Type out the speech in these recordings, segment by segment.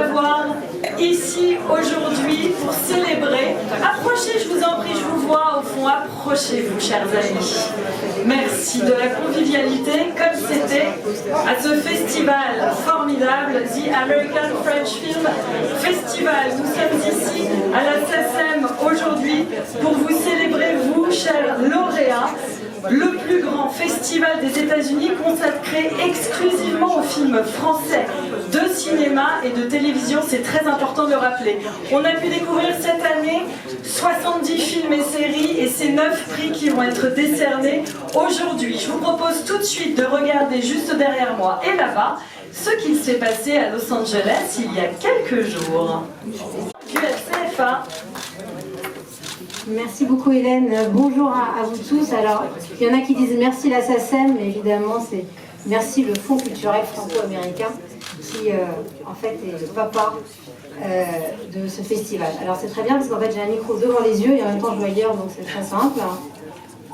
avoir ici aujourd'hui pour célébrer. Approchez, je vous en prie, je vous vois au fond, approchez-vous, chers amis. Merci de la convivialité, comme c'était à ce festival formidable, The American French Film Festival. Nous sommes ici à la SACEM aujourd'hui pour vous célébrer, vous, chers lauréats, le plus grand festival des États-Unis consacré exclusivement aux films français de cinéma et de télévision, c'est très important de le rappeler. On a pu découvrir cette année 70 films et séries et ces 9 prix qui vont être décernés aujourd'hui. Je vous propose tout de suite de regarder juste derrière moi et là-bas ce qu'il s'est passé à Los Angeles il y a quelques jours. Du CFA. Merci beaucoup Hélène, bonjour à vous tous. Alors, il y en a qui disent merci la SACEM, mais évidemment c'est merci le Fonds culturel franco-américain qui en fait est le papa de ce festival. Alors c'est très bien parce qu'en fait j'ai un micro devant les yeux et en même temps je vois ailleurs, donc c'est très simple.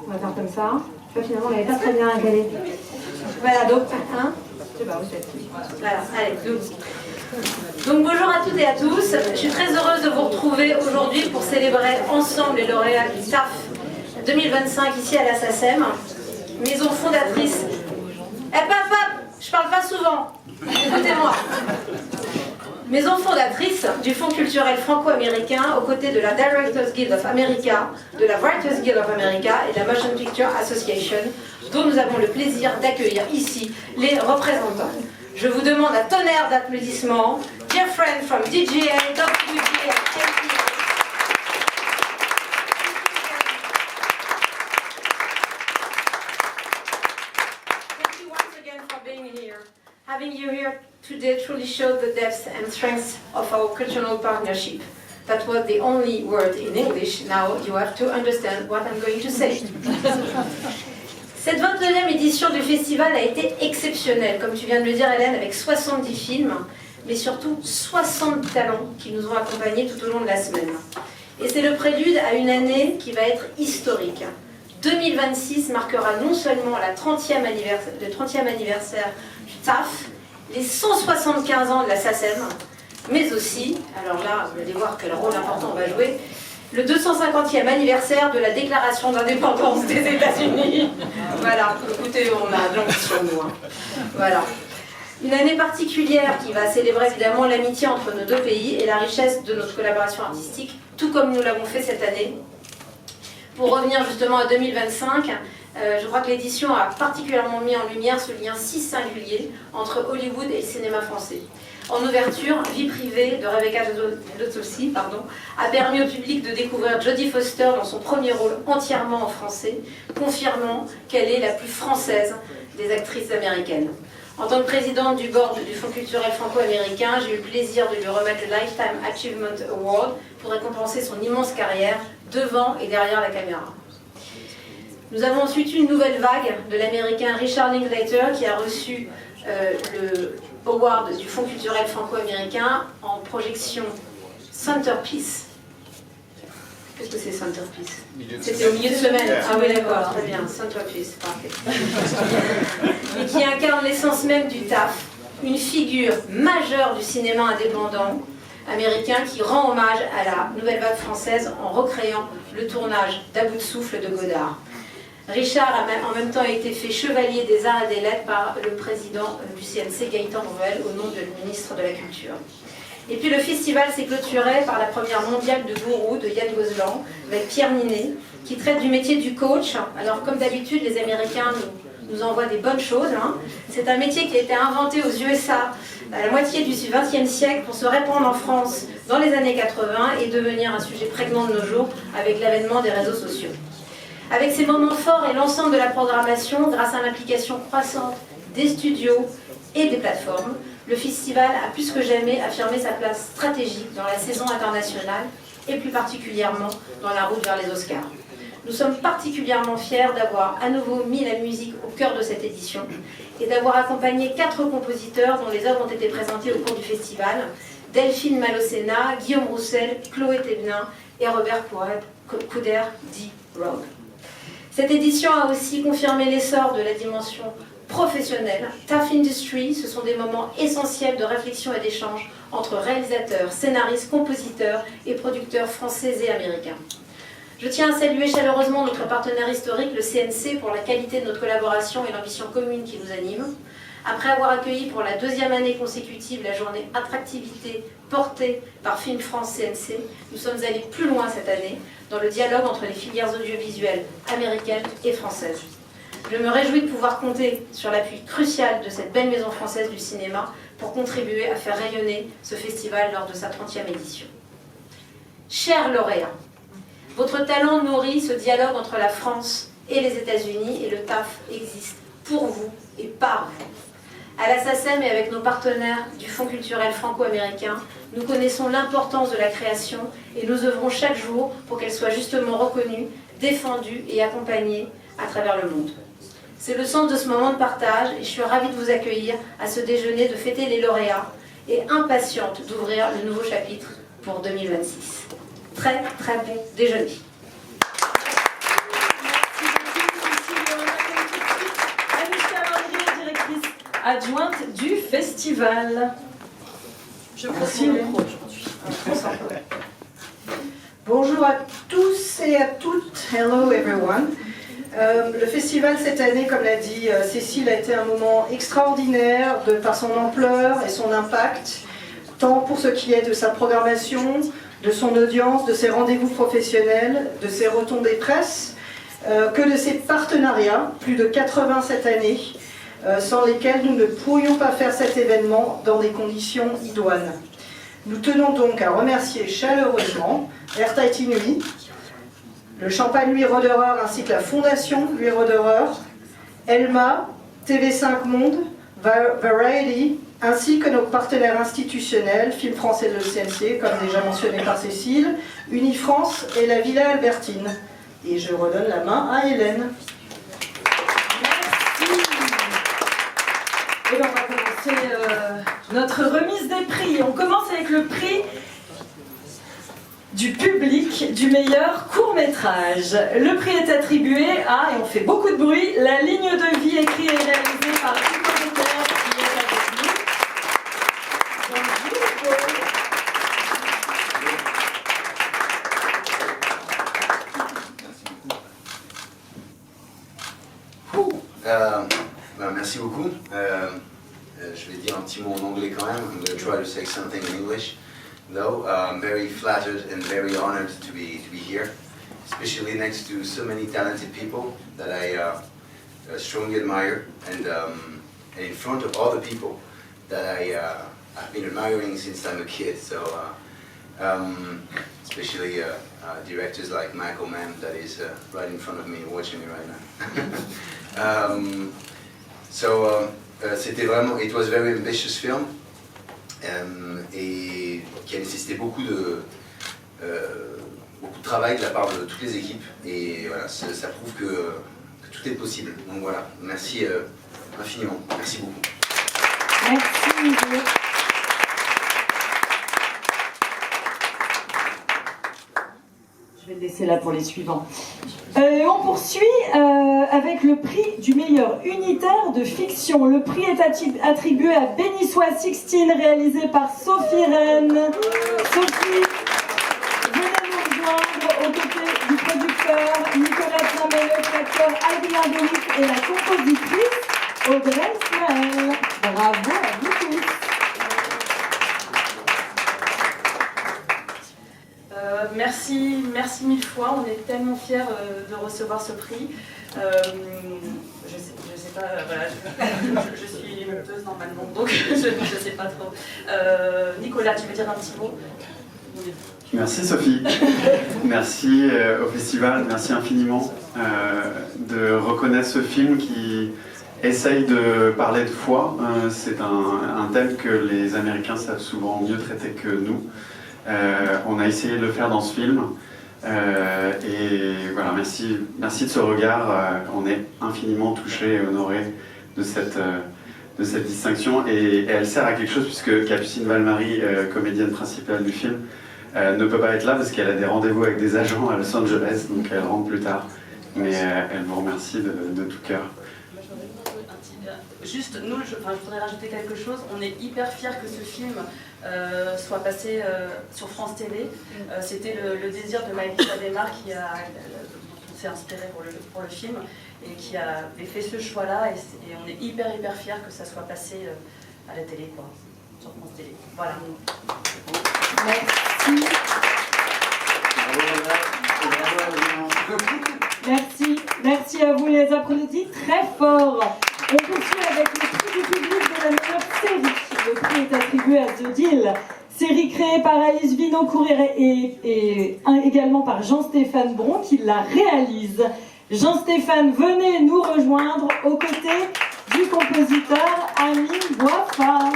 On va faire comme ça. Tu vois, finalement on n'avait pas très bien calé. Voilà, donc, hein, je sais pas, vous êtes qui. Voilà, allez, donc bonjour à toutes et à tous, je suis très heureuse de vous retrouver aujourd'hui pour célébrer ensemble les lauréats du TAF 2025 ici à la SACEM, maison fondatrice. Je parle pas souvent, écoutez-moi. Maison fondatrice du Fonds culturel franco-américain aux côtés de la Directors Guild of America, de la Writers Guild of America et de la Motion Picture Association, dont nous avons le plaisir d'accueillir ici les représentants. Je vous demande un tonnerre d'applaudissements. Dear friend from DGA, WGA, NPA. Thank you once again for being here. Having you here today truly showed the depth and strength of our cultural partnership. That was the only word in English. Now you have to understand what I'm going to say. Cette 29e édition du festival a été exceptionnelle, comme tu viens de le dire Hélène, avec 70 films, mais surtout 60 talents qui nous ont accompagnés tout au long de la semaine. Et c'est le prélude à une année qui va être historique. 2026 marquera non seulement le 30e anniversaire du TAF, les 175 ans de la SACEM, mais aussi, alors là, vous allez voir quel rôle important on va jouer, le 250e anniversaire de la déclaration d'indépendance des États-Unis. Voilà, écoutez, on a de l'ambition, nous. Hein. Voilà. Une année particulière qui va célébrer évidemment l'amitié entre nos deux pays et la richesse de notre collaboration artistique, tout comme nous l'avons fait cette année. Pour revenir justement à 2025, je crois que l'édition a particulièrement mis en lumière ce lien si singulier entre Hollywood et le cinéma français. En ouverture, Vie privée de Rebecca Lotossi a permis au public de découvrir Jodie Foster dans son premier rôle entièrement en français, confirmant qu'elle est la plus française des actrices américaines. En tant que présidente du board du Fonds culturel franco-américain, j'ai eu le plaisir de lui remettre le Lifetime Achievement Award pour récompenser son immense carrière devant et derrière la caméra. Nous avons ensuite eu une nouvelle vague de l'américain Richard Linklater qui a reçu le Award du Fonds culturel franco-américain en projection Centerpiece. Qu'est-ce que c'est Centerpiece? C'était au milieu de semaine. Ah oui, d'accord, très bien. Centerpiece, parfait. Et qui incarne l'essence même du TAF, une figure majeure du cinéma indépendant américain qui rend hommage à la nouvelle vague française en recréant le tournage d'À bout de souffle de Godard. Richard a en même temps été fait chevalier des arts et des lettres par le président du CNC, Gaëtan Rouel, au nom du ministre de la Culture. Et puis le festival s'est clôturé par la première mondiale de Gourou de Yann Gozlan, avec Pierre Ninet, qui traite du métier du coach. Alors comme d'habitude, les Américains nous envoient des bonnes choses. Hein. C'est un métier qui a été inventé aux USA à la moitié du XXe siècle pour se répandre en France dans les années 80 et devenir un sujet prégnant de nos jours avec l'avènement des réseaux sociaux. Avec ces moments forts et l'ensemble de la programmation, grâce à l'implication croissante des studios et des plateformes, le festival a plus que jamais affirmé sa place stratégique dans la saison internationale et plus particulièrement dans la route vers les Oscars. Nous sommes particulièrement fiers d'avoir à nouveau mis la musique au cœur de cette édition et d'avoir accompagné 4 compositeurs dont les œuvres ont été présentées au cours du festival, Delphine Malocena, Guillaume Roussel, Chloé Thévenin et Robert Couder, dit Rogue. Cette édition a aussi confirmé l'essor de la dimension professionnel, Tough Industry, ce sont des moments essentiels de réflexion et d'échange entre réalisateurs, scénaristes, compositeurs et producteurs français et américains. Je tiens à saluer chaleureusement notre partenaire historique, le CNC, pour la qualité de notre collaboration et l'ambition commune qui nous anime. Après avoir accueilli pour la 2e année consécutive la journée Attractivité portée par Film France CNC, nous sommes allés plus loin cette année dans le dialogue entre les filières audiovisuelles américaines et françaises. Je me réjouis de pouvoir compter sur l'appui crucial de cette belle maison française du cinéma pour contribuer à faire rayonner ce festival lors de sa 30e édition. Chers lauréats, votre talent nourrit ce dialogue entre la France et les États-Unis et le TAF existe pour vous et par vous. À la SACEM et avec nos partenaires du Fonds culturel franco-américain, nous connaissons l'importance de la création et nous œuvrons chaque jour pour qu'elle soit justement reconnue, défendue et accompagnée à travers le monde. C'est le sens de ce moment de partage et je suis ravie de vous accueillir à ce déjeuner, de fêter les lauréats et impatiente d'ouvrir le nouveau chapitre pour 2026. Très très bon déjeuner. Adjointe du festival. Je prends le micro aujourd'hui. Bonjour à tous et à toutes. Hello everyone. Le festival cette année, comme l'a dit Cécile, a été un moment extraordinaire par son ampleur et son impact, tant pour ce qui est de sa programmation, de son audience, de ses rendez-vous professionnels, de ses retombées presse, que de ses partenariats, plus de 80 cette année, sans lesquels nous ne pourrions pas faire cet événement dans des conditions idoines. Nous tenons donc à remercier chaleureusement Airtight Inuit, le Champagne Louis Roederer ainsi que la Fondation Louis Roederer, Elma, TV5 Monde, Variety, ainsi que nos partenaires institutionnels, Film France et le CNC, comme déjà mentionné par Cécile, Unifrance et la Villa Albertine. Et je redonne la main à Hélène. Et on va commencer notre remise des prix. On commence avec le prix du public du meilleur court-métrage. Le prix est attribué à, et on fait beaucoup de bruit, La ligne de vie, écrit et réalisé par Hugo Déter, qui est avec nous. Merci beaucoup. Je vais dire un petit mot en anglais quand même. I'm going to try to say something in English. Though I'm very flattered and very honored to be here, especially next to so many talented people that I strongly admire, and in front of other people that I've been admiring since I'm a kid. So especially directors like Michael Mann, that is right in front of me, watching me right now. C'était vraiment, it was a very ambitious film, et qui a nécessité beaucoup de travail de la part de toutes les équipes, et voilà, ça prouve que tout est possible. Donc voilà, merci infiniment, merci beaucoup. Merci Hugo. Je vais le laisser là pour les suivants. On poursuit avec le prix du meilleur unitaire de fiction. Le prix est attribué à Béni soit 16, réalisé par Sophie Rennes. Sophie, venez nous rejoindre aux côtés du producteur Nicolas Tramelot, l'acteur Adrien Delis et la compositrice Audrey Ismaël. Bravo à vous tous. Merci mille fois, on est tellement fiers de recevoir ce prix. Je sais pas, voilà, je suis monteuse normalement, donc je sais pas trop. Nicolas, tu veux dire un petit mot? Merci Sophie, merci au festival, merci infiniment de reconnaître ce film qui essaye de parler de foi. C'est un thème que les Américains savent souvent mieux traiter que nous. On a essayé de le faire dans ce film, et voilà, merci de ce regard. On est infiniment touchés et honorés de cette distinction, et elle sert à quelque chose puisque Capucine Valmarie, comédienne principale du film, ne peut pas être là parce qu'elle a des rendez-vous avec des agents à Los Angeles, donc elle rentre plus tard, mais elle vous remercie de tout cœur. juste, nous, je voudrais rajouter quelque chose. On est hyper fiers que ce film soit passé sur France Télé. C'était le désir de Maëlys Adémar qui s'est inspiré pour le film et qui avait fait ce choix-là. Et on est hyper fiers que ça soit passé à la télé, quoi, sur France Télé. Voilà. Merci. Merci à vous, les applaudissements très fort. On poursuit avec le prix du public de la meilleure série. Le prix est attribué à The Deal, série créée par Alice Vinocourt et également par Jean-Stéphane Bron qui la réalise. Jean-Stéphane, venez nous rejoindre aux côtés du compositeur Amine Bouafa.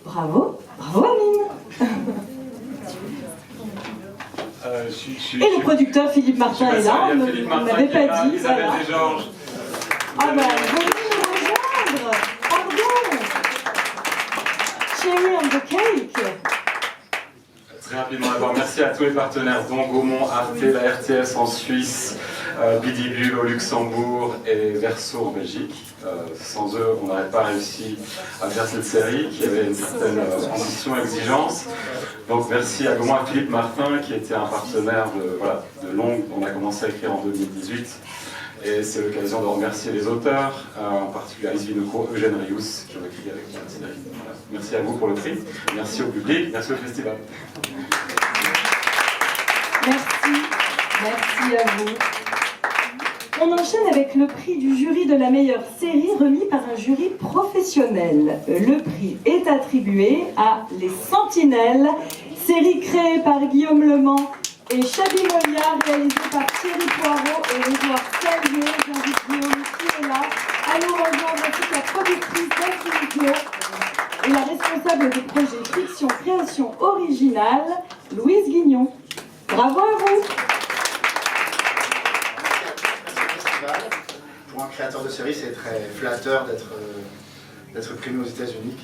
Bravo Amine. Et le producteur Philippe Martin est là, on n'avait pas dit. Isabelle Voilà. Desgeorges. Ah ben, venez nous rejoindre. Pardon. Cherry on the cake. Très rapidement d'abord, merci à tous les partenaires, dont Gaumont, Arte, la RTS en Suisse, Bidibule au Luxembourg et Verso en Belgique. Sans eux, on n'aurait pas réussi à faire cette série qui avait une certaine ambition, exigence. Donc merci à Gaumont et Philippe Martin qui était un partenaire de longue. On a commencé à écrire en 2018. Et c'est l'occasion de remercier les auteurs, en particulier Alice Vinocourt, Eugène Rius, qui ont écrit avec la série. Voilà. Merci à vous pour le prix, merci au public, merci au festival. Merci à vous. On enchaîne avec le prix du jury de la meilleure série remis par un jury professionnel. Le prix est attribué à Les Sentinelles, série créée par Guillaume Lemans et Chabi Molia, réalisée par Thierry Poirot et Édouard Callier. J'invite Guillaume qui est là à nous rejoindre, ainsi que la productrice Delphine Clos et la responsable du projet Fiction Création Originale, Louise Guignon. Bravo à vous. Pour un créateur de série, c'est très flatteur d'être primé aux États-Unis.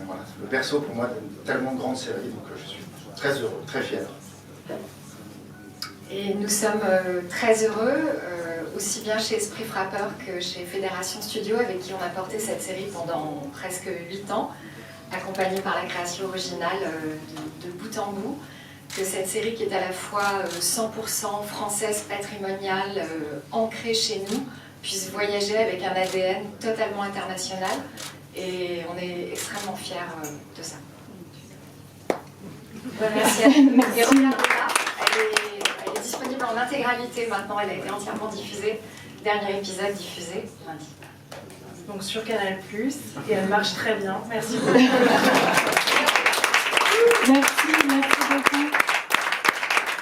Voilà, le berceau pour moi d'une tellement grande série, donc je suis très heureux, très fier. Et nous sommes très heureux, aussi bien chez Esprit Frappeur que chez Fédération Studio, avec qui on a porté cette série pendant presque 8 ans, accompagnée par la création originale de bout en bout, que cette série qui est à la fois 100% française, patrimoniale, ancrée chez nous, puisse voyager avec un ADN totalement international. Et on est extrêmement fiers de ça. Merci à vous. Et regardez-la, elle est disponible en intégralité maintenant, elle a été entièrement diffusée. Dernier épisode diffusé lundi. Donc sur Canal+, et elle marche très bien. Merci beaucoup. Merci beaucoup.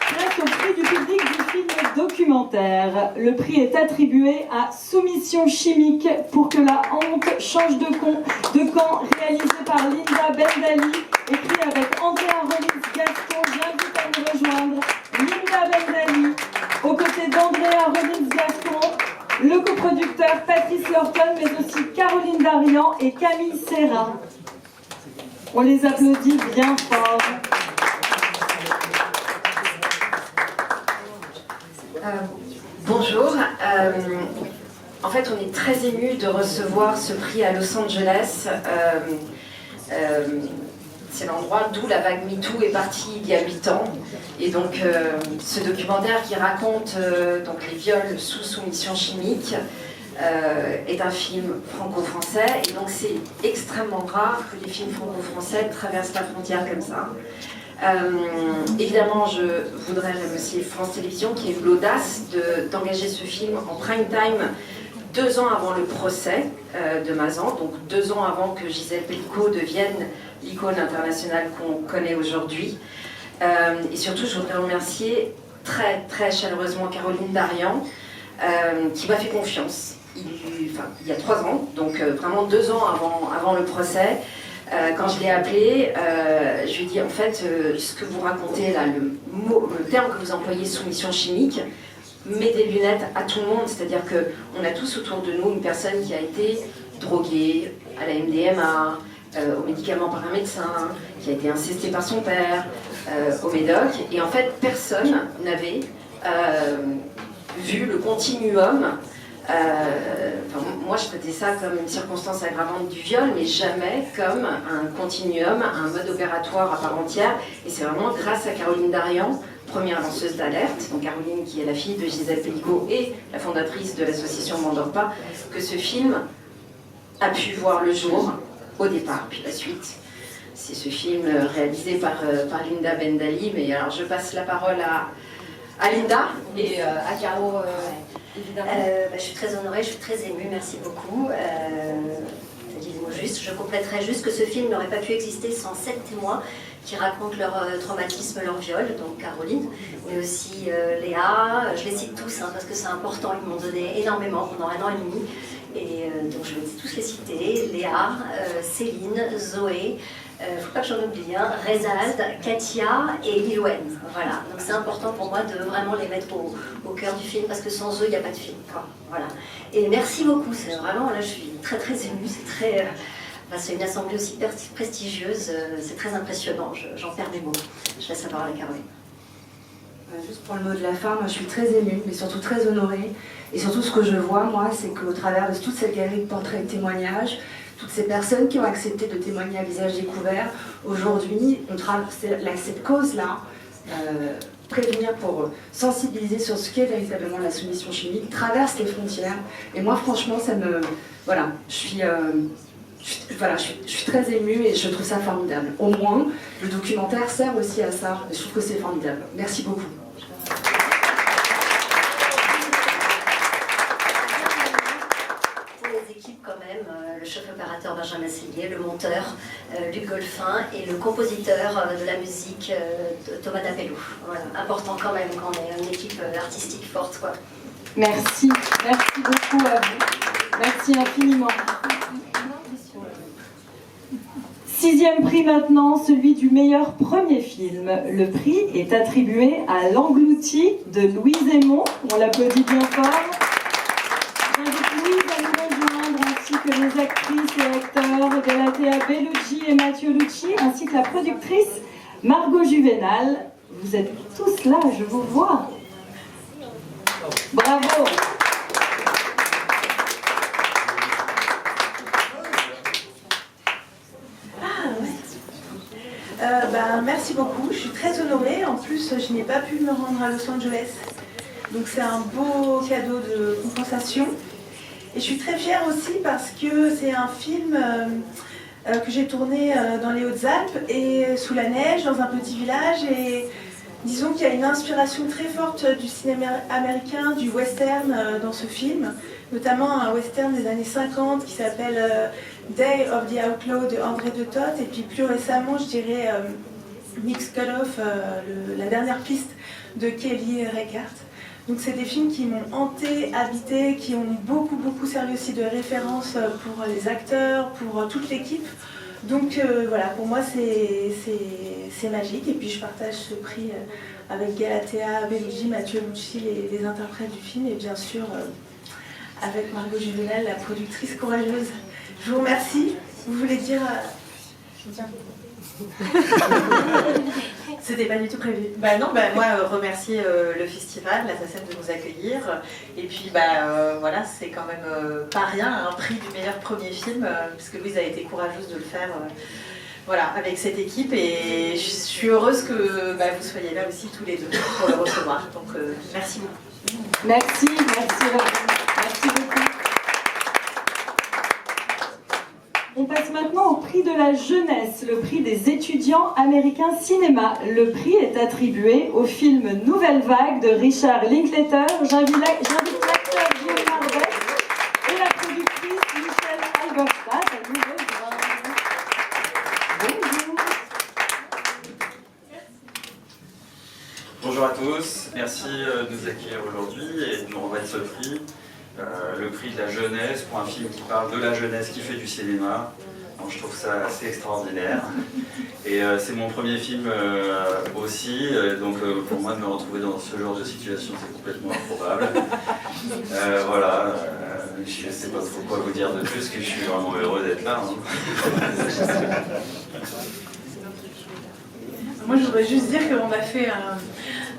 Place au prix du public du film documentaire. Le prix est attribué à Soumission chimique pour que la honte change de camp, réalisé par Linda Bendali, écrit avec Andrea Rollins-Gaston. J'invite à nous rejoindre Linda Bendali, aux côtés d'Andrea Rollins-Gaston, le coproducteur Patrice Lorton, mais aussi Caroline Darian et Camille Serra. On les applaudit bien fort. Bonjour. En fait, on est très émus de recevoir ce prix à Los Angeles. C'est l'endroit d'où la vague MeToo est partie il y a 8 ans. Et donc, ce documentaire qui raconte donc les viols sous soumission chimique est un film franco-français. Et donc, c'est extrêmement rare que les films franco-français traversent la frontière comme ça. Évidemment, je voudrais remercier France Télévisions qui a eu l'audace d'engager ce film en prime time 2 ans avant le procès de Mazan, donc 2 ans avant que Gisèle Pelicot devienne l'icône internationale qu'on connaît aujourd'hui. Et surtout, je voudrais remercier très chaleureusement Caroline Darian qui m'a fait confiance il y a 3 ans, donc vraiment 2 ans avant le procès. Quand je l'ai appelé, je lui ai dit en fait ce que vous racontez là, le terme que vous employez, soumission chimique, met des lunettes à tout le monde, c'est-à-dire qu'on a tous autour de nous une personne qui a été droguée à la MDMA, aux médicaments par un médecin, qui a été incestée par son père, au médoc, et en fait personne n'avait vu le continuum. Moi, je traitais ça comme une circonstance aggravante du viol, mais jamais comme un continuum, un mode opératoire à part entière. Et c'est vraiment grâce à Caroline Darian, première lanceuse d'alerte, donc Caroline qui est la fille de Gisèle Pellicot et la fondatrice de l'association M'endors pas, que ce film a pu voir le jour au départ, puis la suite. C'est ce film réalisé par Linda Bendali, mais alors je passe la parole à Linda et à Caro. Je suis très honorée, je suis très émue, merci beaucoup. Je dis le mot juste. Je compléterai juste que ce film n'aurait pas pu exister sans 7 témoins qui racontent leur traumatisme, leur viol, donc Caroline, mais aussi Léa. Je les cite tous parce que c'est important, ils m'ont donné énormément pendant 1 an et demi. Et donc je vais tous les citer, Léa, Céline, Zoé, faut pas que j'en oublie, Rezad, Katia et Lilouen. Voilà, donc c'est important pour moi de vraiment les mettre au cœur du film parce que sans eux, il n'y a pas de film. Quoi. Voilà. Et merci beaucoup, c'est vraiment, là je suis très très émue, c'est une assemblée aussi prestigieuse, c'est très impressionnant, j'en perds mes mots. Je laisse la parole à Caroline. Juste pour le mot de la fin, moi je suis très émue, mais surtout très honorée. Et surtout ce que je vois, moi, c'est qu'au travers de toute cette galerie de portraits et de témoignages, toutes ces personnes qui ont accepté de témoigner à visage découvert, aujourd'hui, cette cause-là, prévenir pour sensibiliser sur ce qu'est véritablement la soumission chimique, traverse les frontières. Et moi, franchement, ça me... Voilà, je suis très émue et je trouve ça formidable. Au moins, le documentaire sert aussi à ça. Et je trouve que c'est formidable. Merci beaucoup. Quand même, le chef opérateur Benjamin Sellier, le monteur Luc Golphin et le compositeur de la musique Thomas Dapellou. Voilà, important quand même quand on est une équipe artistique forte. Quoi. Merci beaucoup à vous. Merci infiniment. 6e prix maintenant, celui du meilleur premier film. Le prix est attribué à L'Englouti de Louise Aymon. On l'applaudit bien fort. J'invite Louise à nous rejoindre, ainsi que les actrices et acteurs Galatea Bellucci et Mathieu Lucci, ainsi que la productrice Margot Juvenal. Vous êtes tous là, je vous vois. Bravo. Merci beaucoup, je suis très honorée. En plus, je n'ai pas pu me rendre à Los Angeles. Donc c'est un beau cadeau de compensation. Et je suis très fière aussi parce que c'est un film que j'ai tourné dans les Hautes-Alpes et sous la neige, dans un petit village. Et disons qu'il y a une inspiration très forte du cinéma américain, du western dans ce film. Notamment un western des années 50 qui s'appelle Day of the Outlaw de André de Toth. Et puis plus récemment, je dirais Nick's Cut-Off, la dernière piste de Kelly Reichardt. Donc c'est des films qui m'ont hanté, habité, qui ont beaucoup servi aussi de référence pour les acteurs, pour toute l'équipe. Donc voilà, pour moi c'est magique. Et puis je partage ce prix avec Galatea Bellucci, Mathieu Lucci, les interprètes du film, et bien sûr avec Margot Juvenal, la productrice courageuse. Je vous remercie. Vous voulez dire... C'était pas du tout prévu. Moi remercier le festival, la SACEM de nous accueillir. Et puis voilà, c'est quand même pas rien, un prix du meilleur premier film, puisque Louise a été courageuse de le faire voilà, avec cette équipe. Et je suis heureuse que vous soyez là aussi tous les deux pour le recevoir. Donc merci beaucoup. Merci beaucoup. On passe maintenant au prix de la jeunesse, le prix des étudiants américains cinéma. Le prix est attribué au film Nouvelle Vague de Richard Linklater. J'invite l'acteur Guillaume Marvet et la productrice Michelle Halberstadt à nous rejoindre. Bonjour. Bonjour à tous, merci de nous accueillir aujourd'hui et de nous remettre ce prix. Le prix de la jeunesse pour un film qui parle de la jeunesse qui fait du cinéma. Donc, je trouve ça assez extraordinaire. Et c'est mon premier film aussi, donc pour moi de me retrouver dans ce genre de situation c'est complètement improbable. Voilà, je ne sais pas trop quoi vous dire de plus, que je suis vraiment heureux d'être là. Moi je voudrais juste dire qu'on a fait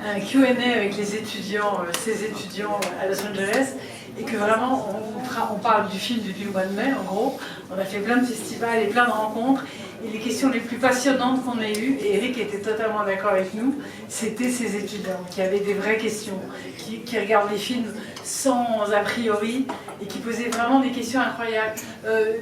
un Q&A avec les étudiants, ces étudiants à Los Angeles, et que vraiment on parle du film depuis le mois de mai en gros. On a fait plein de festivals et plein de rencontres, et les questions les plus passionnantes qu'on ait eues, et Eric était totalement d'accord avec nous, c'était ces étudiants qui avaient des vraies questions, qui regardent les films sans a priori et qui posaient vraiment des questions incroyables,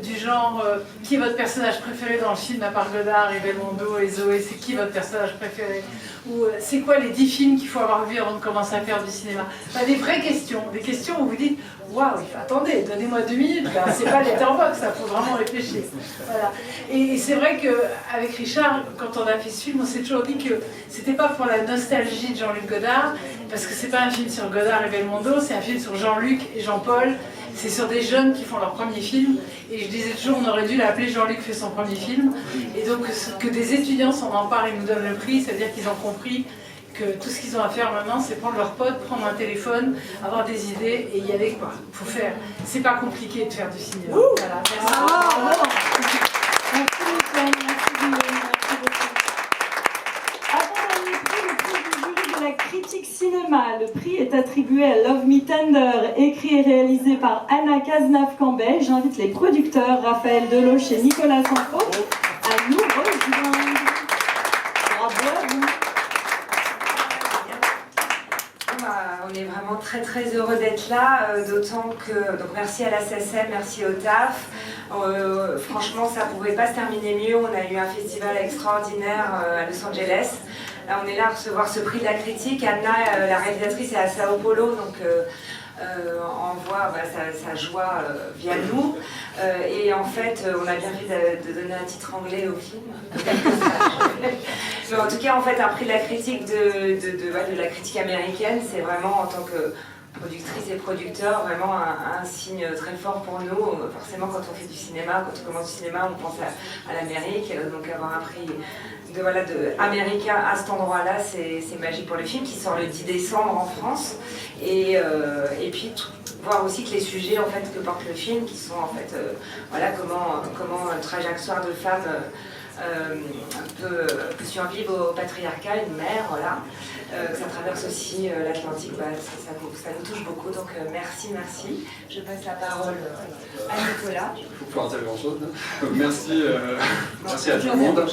du genre qui est votre personnage préféré dans le film à part Godard et Belmondo et Zoé, c'est qui votre personnage préféré, ou c'est quoi les 10 films qu'il faut avoir vus avant de commencer à faire du cinéma. Enfin, des vraies questions, des questions où vous dites waouh, attendez, donnez-moi 2 minutes, là, c'est pas Letterboxd, ça faut vraiment réfléchir. Voilà. Et c'est vrai qu'avec Richard, quand on a fait ce film, on s'est toujours dit que c'était pas pour la nostalgie de Jean-Luc Godard, parce que c'est pas un film sur Godard et Belmondo, c'est un film sur Jean-Luc et Jean-Paul, c'est sur des jeunes qui font leur premier film, et je disais toujours on aurait dû l'appeler Jean-Luc fait son premier film, et donc que des étudiants s'en emparent et nous donnent le prix, c'est-à-dire qu'ils ont compris que tout ce qu'ils ont à faire maintenant, c'est prendre leur pote, prendre un téléphone, avoir des idées et y aller quoi. Faut faire. C'est pas compliqué de faire du cinéma. Voilà. Merci. Avant-dernier prix, le prix du jury de la critique cinéma. Le prix est attribué à Love Me Tender, écrit et réalisé par Anna Cazenave-Cambet. J'invite les producteurs Raphaël Deloche et Nicolas Sanfo à nous rejoindre. Bravo à vous. On est vraiment très très heureux d'être là, d'autant que, donc merci à la SACEM, merci au TAF. Franchement, ça ne pouvait pas se terminer mieux. On a eu un festival extraordinaire à Los Angeles. Là, on est là à recevoir ce prix de la critique. Anna, la réalisatrice, est à Sao Paulo, donc envoie sa joie via nous. Et en fait, on a bien fait de donner un titre anglais au film. Mais en tout cas, en fait, un prix de la critique de la critique américaine, c'est vraiment en tant que productrice et producteur, vraiment un signe très fort pour nous. Forcément, quand on fait du cinéma, quand on commence du cinéma, on pense à l'Amérique. Donc avoir un prix américain à cet endroit-là, c'est magique pour le film qui sort le 10 décembre en France. Et puis voir aussi que les sujets en fait, que porte le film, qui sont en fait comment un trajectoire de femme peut survivre au patriarcat, une mère, voilà. Que ça traverse aussi l'Atlantique, ça nous touche beaucoup, donc merci. Je passe la parole à Nicolas. Il faut pouvoir dire grand-chose. Merci à tout le monde. Bon,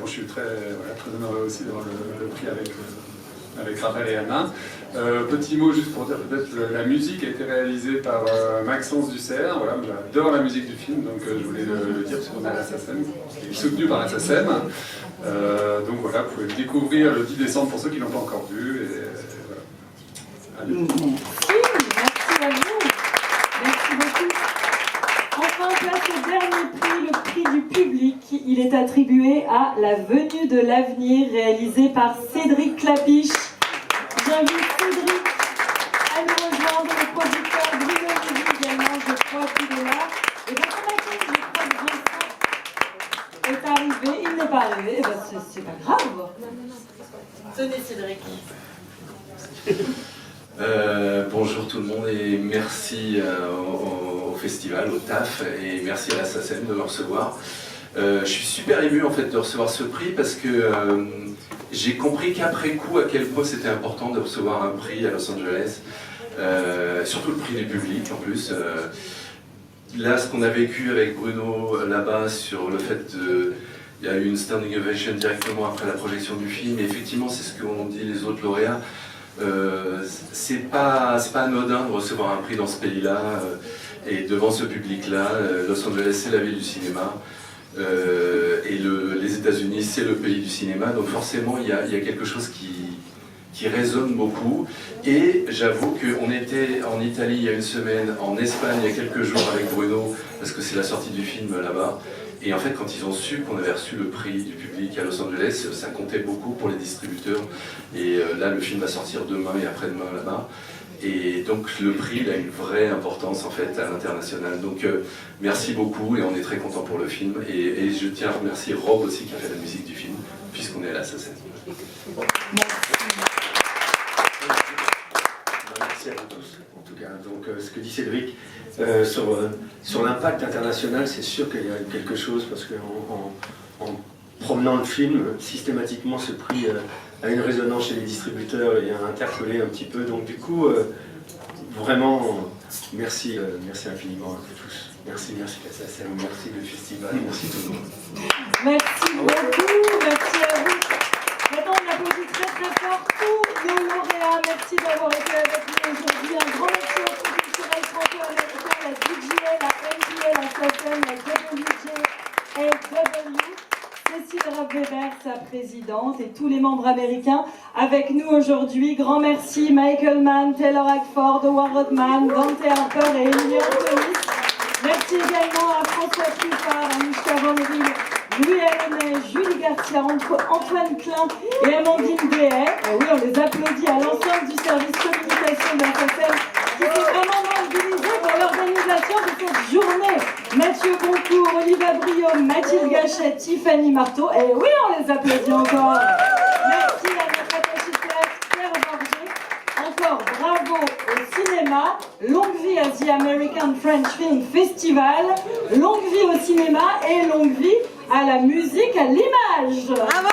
je suis très honoré aussi d'avoir le prix avec Raphaël et Anna. Petit mot juste pour dire peut-être la musique a été réalisée par Maxence Dussert. Voilà, j'adore la musique du film, donc je voulais le dire parce qu'on a la SACEM, qui est soutenu par la SACEM. Donc voilà, vous pouvez le découvrir le 10 décembre pour ceux qui ne l'ont pas encore vu. Et voilà. Allez. Merci à vous. Merci beaucoup. Enfin, place au dernier prix, le prix du public. Il est attribué à La Venue de l'Avenir, réalisé par Cédric Clapiche. J'invite Cédric à nous rejoindre, le producteur Bruno Lévy également, je crois qu'il est là. Et dans son accueil, je crois que Vincent est arrivé. Il n'est pas arrivé, eh ben, c'est pas grave. Tenez Cédric. Bonjour tout le monde et merci au festival, au TAF, et merci à la SACEM de me recevoir. Je suis super ému en fait de recevoir ce prix parce que j'ai compris qu'après coup à quel point c'était important de recevoir un prix à Los Angeles, surtout le prix du public en plus. Là, ce qu'on a vécu avec Bruno là-bas sur le fait de... Il y a eu une standing ovation directement après la projection du film, et effectivement c'est ce qu'ont dit les autres lauréats. C'est pas anodin de recevoir un prix dans ce pays-là et devant ce public-là. Los Angeles, c'est la ville du cinéma et les États-Unis, c'est le pays du cinéma. Donc forcément, il y a quelque chose qui résonne beaucoup. Et j'avoue qu'on était en Italie il y a une semaine, en Espagne il y a quelques jours avec Bruno, parce que c'est la sortie du film là-bas. Et en fait, quand ils ont su qu'on avait reçu le prix du public à Los Angeles, ça comptait beaucoup pour les distributeurs. Et là, le film va sortir demain et après-demain là-bas. Et donc, le prix, il a une vraie importance en fait à l'international. Donc, merci beaucoup et on est très content pour le film. Et je tiens à remercier Rob aussi qui a fait la musique du film, puisqu'on est à la SACEM. Merci à vous tous, en tout cas. Donc, ce que dit Cédric sur l'impact international, c'est sûr qu'il y a quelque chose, parce qu'en promenant le film, systématiquement, ce prix a une résonance chez les distributeurs et a interpellé un petit peu. Donc du coup, vraiment, merci, merci infiniment à vous tous. Merci la SACEM, merci le festival, merci tout le monde. Merci beaucoup, merci à vous. Maintenant, on applaudit très très fort tous nos lauréats. Merci d'avoir été avec nous aujourd'hui. Un grand merci au Fonds culturel franco-américain, la DGA, la NGA, la SACEM, la WJAW, Cécile Rapp-Weber, sa présidente, et tous les membres américains avec nous aujourd'hui. Grand merci Michael Mann, Taylor Hackford, Howard Rodman, Dante Harper et Emily Anthony. Merci également à François Truffard, Anouchka Von-Riel, Louis Allenay, Julie Garcia, Antoine Klein et Amandine Béhet. Et oui, on les applaudit à l'ensemble du service communication de la SACEM qui s'est vraiment mobilisé pour l'organisation de cette journée. Mathieu Goncourt, Oliva Brio, Mathilde Gachet, Tiffany Marteau. Et oui, on les applaudit encore. Merci à notre attaché de classe Pierre Borgé. Encore bravo au cinéma, longue vie à The American French Film Festival, longue vie au cinéma et longue vie à la musique, à l'image. Bravo!